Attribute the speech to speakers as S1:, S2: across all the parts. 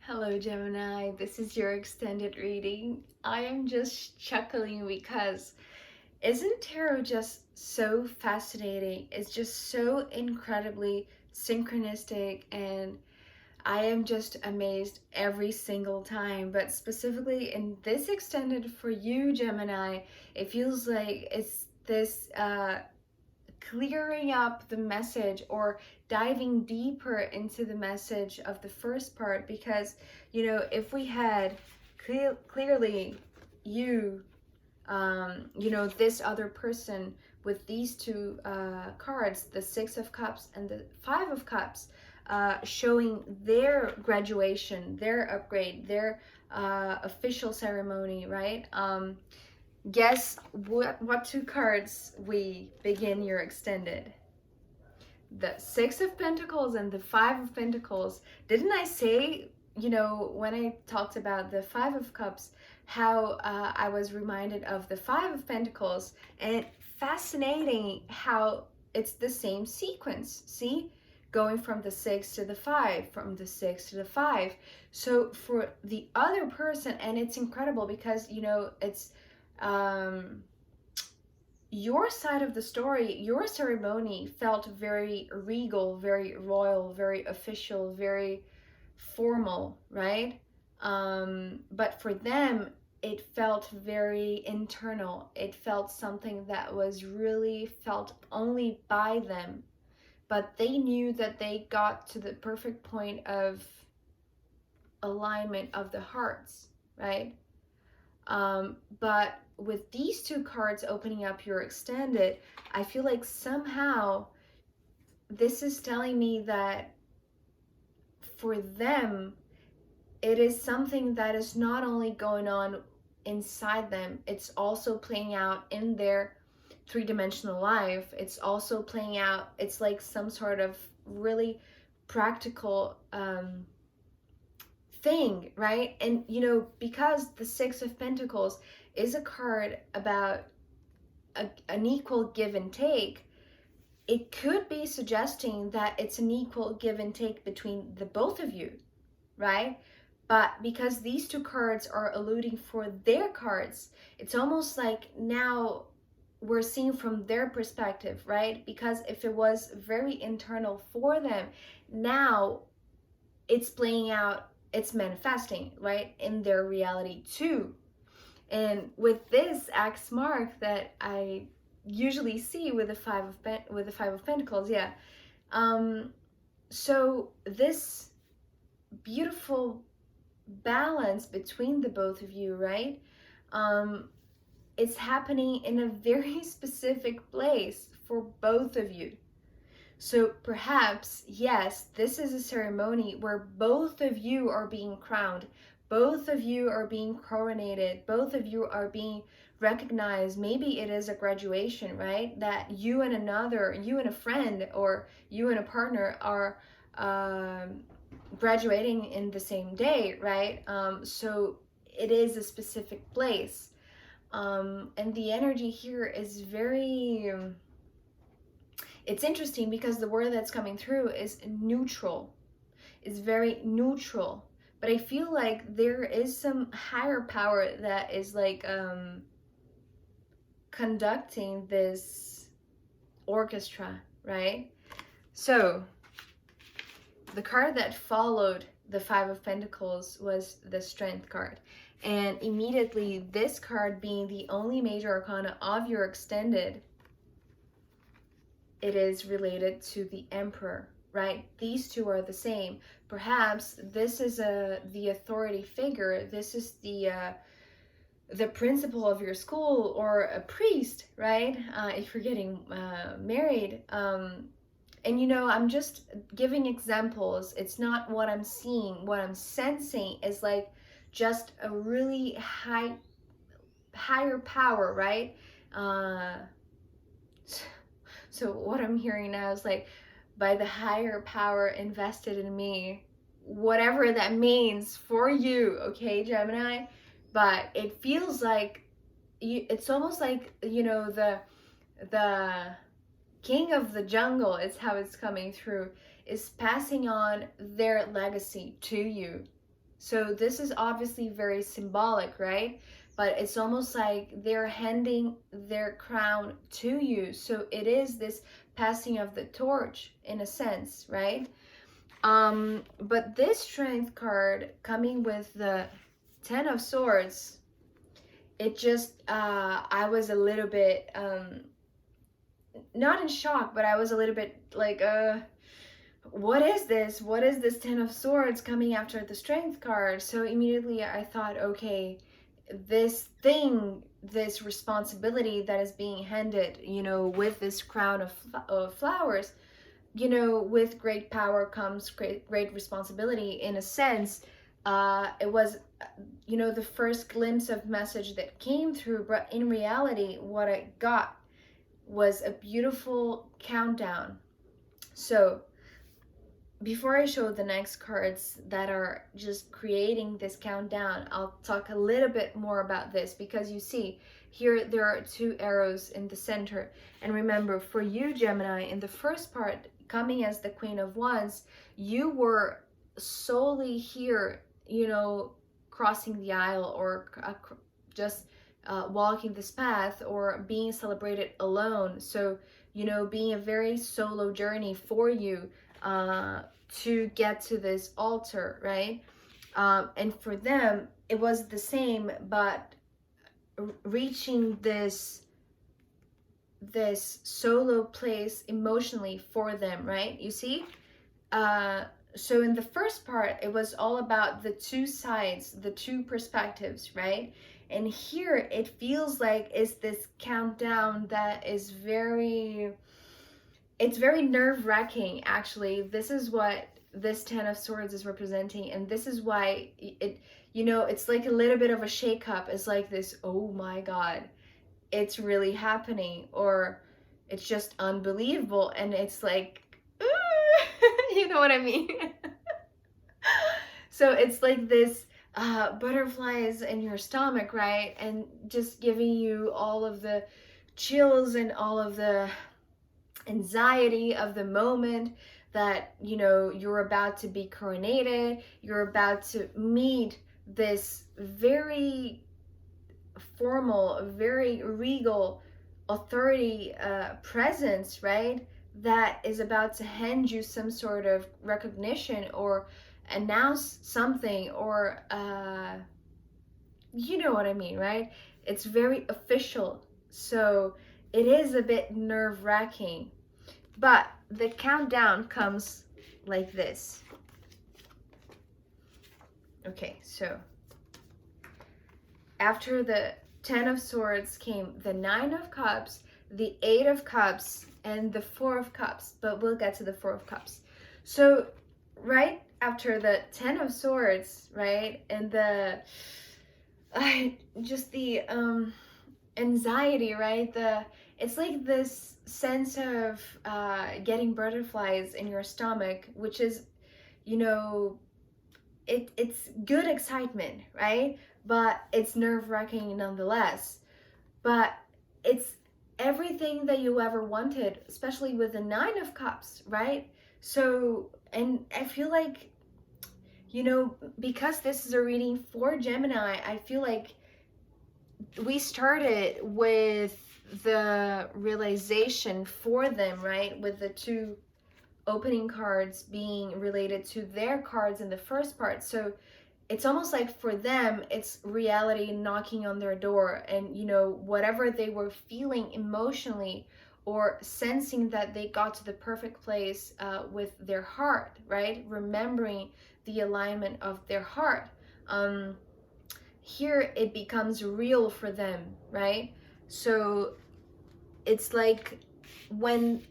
S1: Hello Gemini, this is your extended reading. I am just chuckling because isn't tarot just so fascinating? It's just so incredibly synchronistic, and I am just amazed every single time. But specifically in this extended for you Gemini, it feels like it's this clearing up the message or diving deeper into the message of the first part, because if we had clearly you this other person with these two cards, the Six of Cups and the Five of Cups, showing their graduation, their upgrade, their official ceremony, right? Guess what two cards we begin your extended? The Six of Pentacles and the Five of Pentacles. Didn't I say, when I talked about the Five of Cups, how I was reminded of the Five of Pentacles, and fascinating how it's the same sequence. See? Going from the six to the five, from the six to the five. So for the other person, and it's incredible because, it's your side of the story, your ceremony felt very regal, very royal, very official, very formal, right? But for them, it felt very internal. It felt something that was really felt only by them. But they knew that they got to the perfect point of alignment of the hearts, right? But with these two cards opening up your extended, I feel like somehow this is telling me that for them, it is something that is not only going on inside them, it's also playing out in their three-dimensional life. It's also playing out, it's like some sort of really practical thing, right? And because the Six of Pentacles is a card about an equal give and take, it could be suggesting that it's an equal give and take between the both of you, right? But because these two cards are alluding for their cards, it's almost like now we're seeing from their perspective, right? Because if it was very internal for them, now it's playing out, it's manifesting, right, in their reality too. And with this X mark that I usually see with the Five of Pentacles, yeah. So this beautiful balance between the both of you, right? It's happening in a very specific place for both of you. So perhaps, yes, this is a ceremony where both of you are being crowned, both of you are being coronated, both of you are being recognized. Maybe it is a graduation, right? That you and a friend, or you and a partner are graduating in the same day, right? So it is a specific place. And the energy here is very... it's interesting because the word that's coming through is neutral. It's very neutral. But I feel like there is some higher power that is like conducting this orchestra, right? So the card that followed the Five of Pentacles was the Strength card. And immediately this card being the only major arcana of your extended, it is related to the Emperor, right? These two are the same. Perhaps this is the authority figure. This is the principal of your school, or a priest, right? If you're getting married. And I'm just giving examples. It's not what I'm seeing. What I'm sensing is like just a really higher power, right? So what I'm hearing now is like, by the higher power invested in me, whatever that means for you, okay, Gemini? But it feels like it's almost like, the king of the jungle is how it's coming through, is passing on their legacy to you. So this is obviously very symbolic, right? But it's almost like they're handing their crown to you. So it is this passing of the torch in a sense, right? But this Strength card coming with the Ten of Swords, it just, I was a little bit, not in shock, but I was a little bit like, what is this? What is this Ten of Swords coming after the Strength card? So immediately I thought, okay, this thing, this responsibility that is being handed, you know, with this crown of flowers, you know, with great power comes great responsibility in a sense. It was, you know, the first glimpse of message that came through, but in reality, what I got was a beautiful countdown. So before I show the next cards that are just creating this countdown, I'll talk a little bit more about this, because you see here there are two arrows in the center. And remember, for you, Gemini, in the first part, coming as the Queen of Wands, you were solely here, you know, crossing the aisle, or just walking this path, or being celebrated alone. So, you know, being a very solo journey for you, to get to this altar, right? And for them, it was the same, but reaching this solo place emotionally for them, right? You see? So in the first part, it was all about the two sides, the two perspectives, right? And here it feels like it's this countdown that is it's very nerve-wracking, actually. This is what this Ten of Swords is representing, and this is why it, you know, it's like a little bit of a shake-up. It's like this, oh my God, it's really happening, or it's just unbelievable, and it's like, you know what I mean? So it's like this butterflies in your stomach, right? And just giving you all of the chills and all of the anxiety of the moment, that, you know, you're about to be coronated, you're about to meet this very formal, very regal authority presence, right? That is about to hand you some sort of recognition, or announce something, or you know what I mean, right? It's very official. So it is a bit nerve-wracking. But the countdown comes like this. Okay, so after the Ten of Swords came the Nine of Cups, the Eight of Cups, and the Four of Cups. But we'll get to the Four of Cups. So right after the Ten of Swords, right, and the just the anxiety, right? It's like this sense of getting butterflies in your stomach, which is, you know, it's good excitement, right? But it's nerve-wracking nonetheless. But it's everything that you ever wanted, especially with the Nine of Cups, right? So, and I feel like, you know, because this is a reading for Gemini, I feel like we started with the realization for them, right? With the two opening cards being related to their cards in the first part. So it's almost like for them, it's reality knocking on their door, and, you know, whatever they were feeling emotionally, or sensing that they got to the perfect place with their heart, right? Remembering the alignment of their heart. Here it becomes real for them, right? So it's like when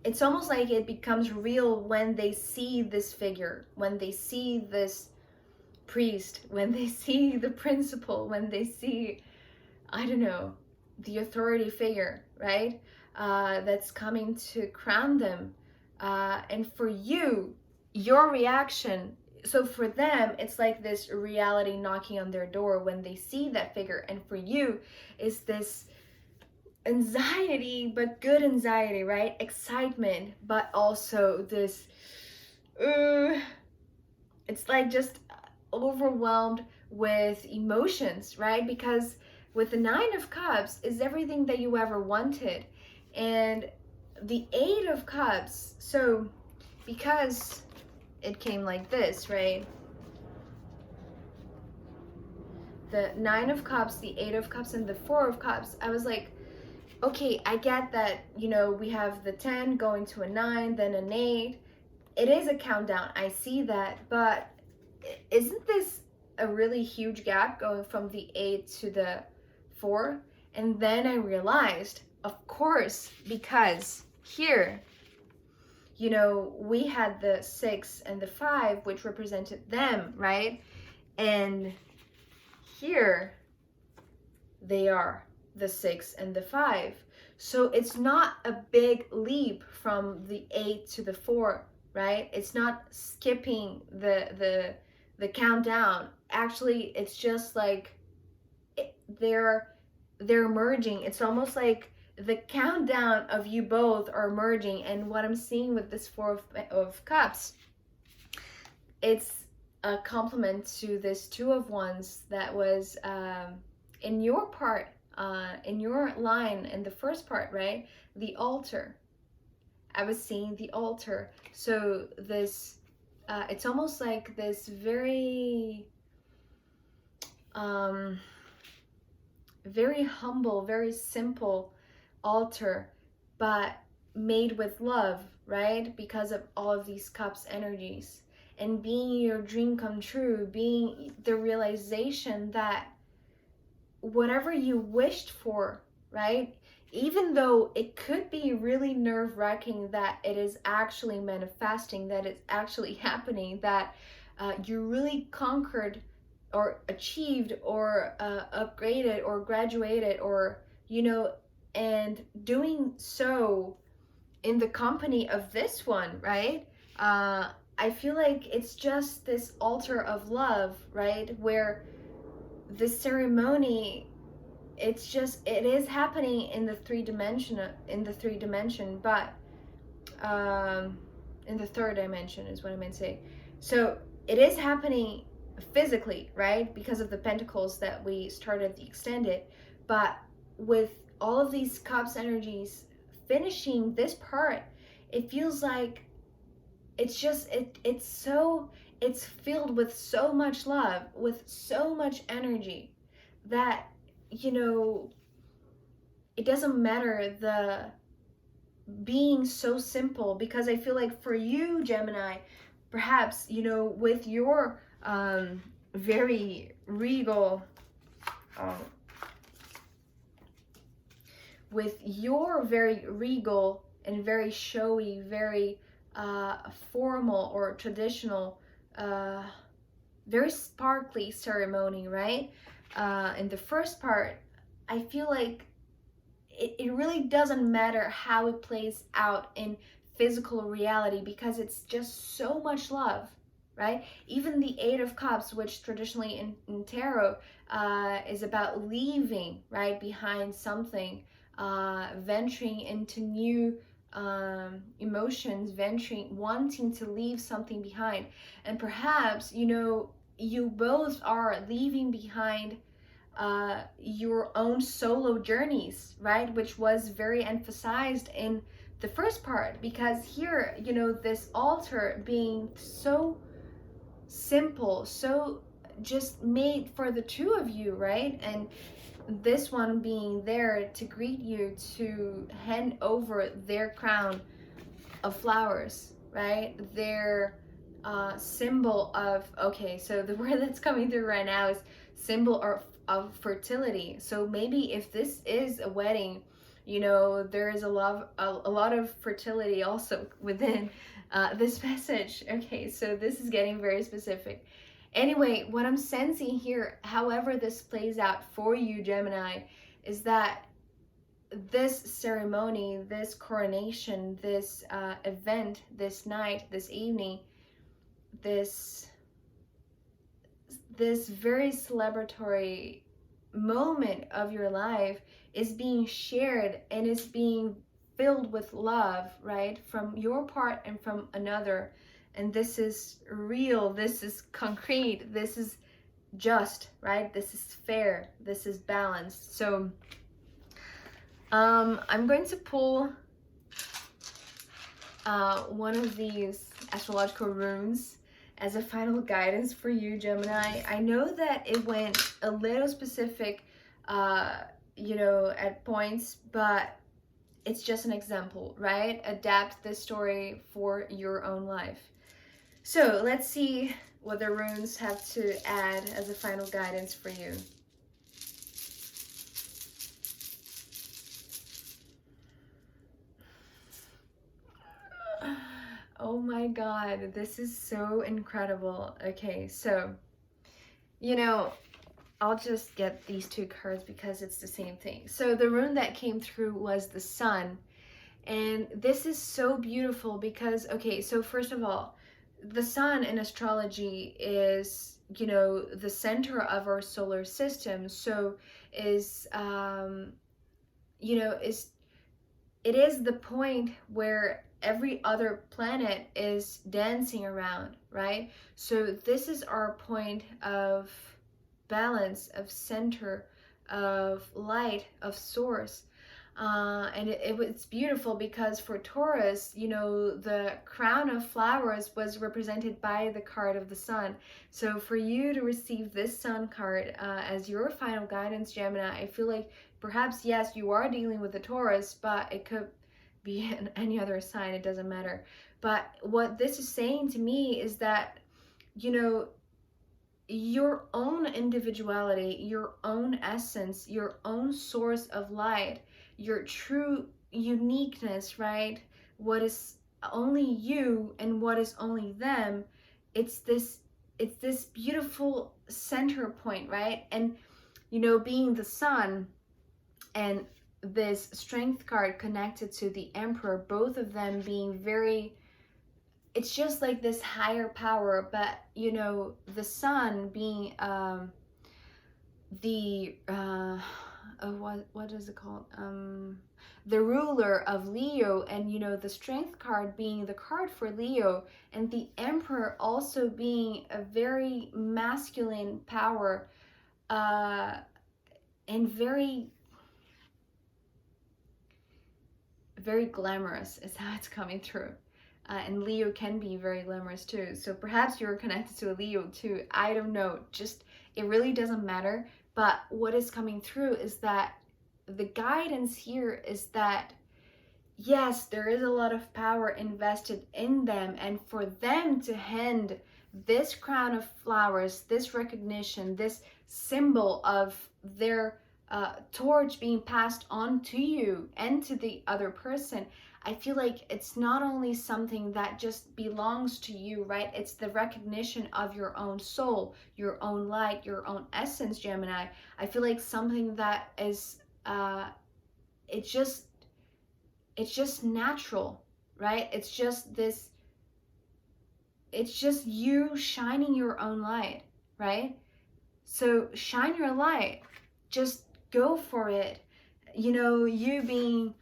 S1: it's almost like it becomes real when they see this figure, when they see this priest, when they see the principal, when they see, I don't know, the authority figure, right? That's coming to crown them. And for you, your reaction, so for them, it's like this reality knocking on their door when they see that figure. And for you, is this anxiety, but good anxiety, right? Excitement, but also this, it's it's like just overwhelmed with emotions, right? Because with the Nine of Cups is everything that you ever wanted. And the Eight of Cups, so because it came like this, right? The Nine of Cups, the Eight of Cups, and the Four of Cups, I was like, okay, I get that, you know, we have the 10 going to a 9, then an 8. It is a countdown, I see that, but isn't this a really huge gap going from the 8 to the 4? And then I realized, of course, because here, you know, we had the 6 and the 5, which represented them, right? And here they are, the 6 and the 5. So it's not a big leap from the 8 to the 4, right? It's not skipping the countdown. Actually, it's just like they're merging. It's almost like the countdown of you both are merging. And what I'm seeing with this Four of Cups, it's a compliment to this Two of Wands that was in your part, in your line, in the first part, right? The altar. I was seeing the altar. So this, it's almost like this very, very humble, very simple altar, but made with love, right? Because of all of these cups energies. And being your dream come true, being the realization that whatever you wished for, right? Even though it could be really nerve-wracking that it is actually manifesting, that it's actually happening, that you really conquered or achieved or upgraded or graduated, or, you know, and doing so in the company of this one, right? I feel like it's just this altar of love, right? Where the ceremony, it's just, it is happening in the three dimension, but in the third dimension is what I meant to say. So it is happening physically, right? Because of the pentacles that we started the extended, but with all of these cups energies finishing this part, it feels like it's just, it's filled with so much love, with so much energy, that, you know, it doesn't matter the being so simple. Because I feel like for you, Gemini, perhaps, you know, with your very regal, and very showy, very formal or traditional, very sparkly ceremony, right? In the first part, I feel like it really doesn't matter how it plays out in physical reality, because it's just so much love, right? Even the Eight of Cups, which traditionally in tarot is about leaving, right, behind something, venturing into new emotions, wanting to leave something behind. And perhaps, you know, you both are leaving behind your own solo journeys, right? Which was very emphasized in the first part, because here, you know, this altar being so simple, so just made for the two of you, right? And this one being there to greet you, to hand over their crown of flowers, right? Their symbol of, okay, so the word that's coming through right now is symbol of fertility. So maybe if this is a wedding, you know, there is a lot of fertility also within this message. Okay, so this is getting very specific. Anyway, what I'm sensing here, however this plays out for you, Gemini, is that this ceremony, this coronation, this event, this night, this evening, this very celebratory moment of your life is being shared and is being filled with love, right? From your part and from another. and this is real, this is concrete, this is just, right? This is fair, this is balanced. So I'm going to pull one of these astrological runes as a final guidance for you, Gemini. I know that it went a little specific, you know, at points, but it's just an example, right? Adapt this story for your own life. So let's see what the runes have to add as a final guidance for you. Oh my God, this is so incredible. Okay, so, you know, I'll just get these two cards because it's the same thing. So the rune that came through was the sun. And this is so beautiful because, okay, so first of all, the sun in astrology is, you know, the center of our solar system. So is, you know, it is the point where every other planet is dancing around, right? So this is our point of balance, of center, of light, of source. And it's beautiful because for Taurus, you know, the crown of flowers was represented by the card of the sun. So for you to receive this sun card as your final guidance, Gemini, I feel like perhaps, yes, you are dealing with the Taurus, but it could be any other sign, it doesn't matter. But what this is saying to me is that, you know, your own individuality, your own essence, your own source of light, your true uniqueness, right? What is only you and what is only them, it's this beautiful center point, right? And you know, being the sun and this strength card connected to the emperor, both of them being very, it's just like this higher power, but you know, the sun being the what is it called, the ruler of Leo, and you know, the strength card being the card for Leo, and the emperor also being a very masculine power, and very glamorous is how it's coming through. And Leo can be very glamorous too. So perhaps you're connected to a Leo too. I don't know. Just, it really doesn't matter. But what is coming through is that the guidance here is that, yes, there is a lot of power invested in them. And for them to hand this crown of flowers, this recognition, this symbol of their torch being passed on to you and to the other person, I feel like it's not only something that just belongs to you, right? It's the recognition of your own soul, your own light, your own essence, Gemini. I feel like something that is, it's just natural, right? It's just this, it's just you shining your own light, right? So shine your light, just go for it. You know, you being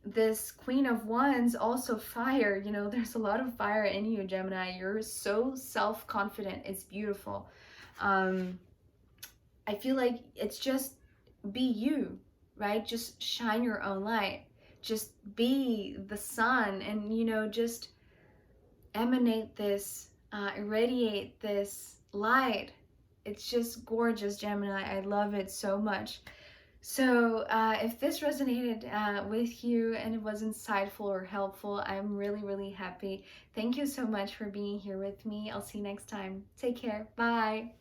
S1: this Queen of Wands, also fire, you know, there's a lot of fire in you, Gemini. You're so self-confident. It's beautiful. I feel like it's just be you, right? Just shine your own light. Just be the sun, and, you know, just emanate this, irradiate this light. It's just gorgeous, Gemini. I love it so much. So if this resonated with you and it was insightful or helpful, I'm really, really happy. Thank you so much for being here with me. I'll see you next time. Take care. Bye.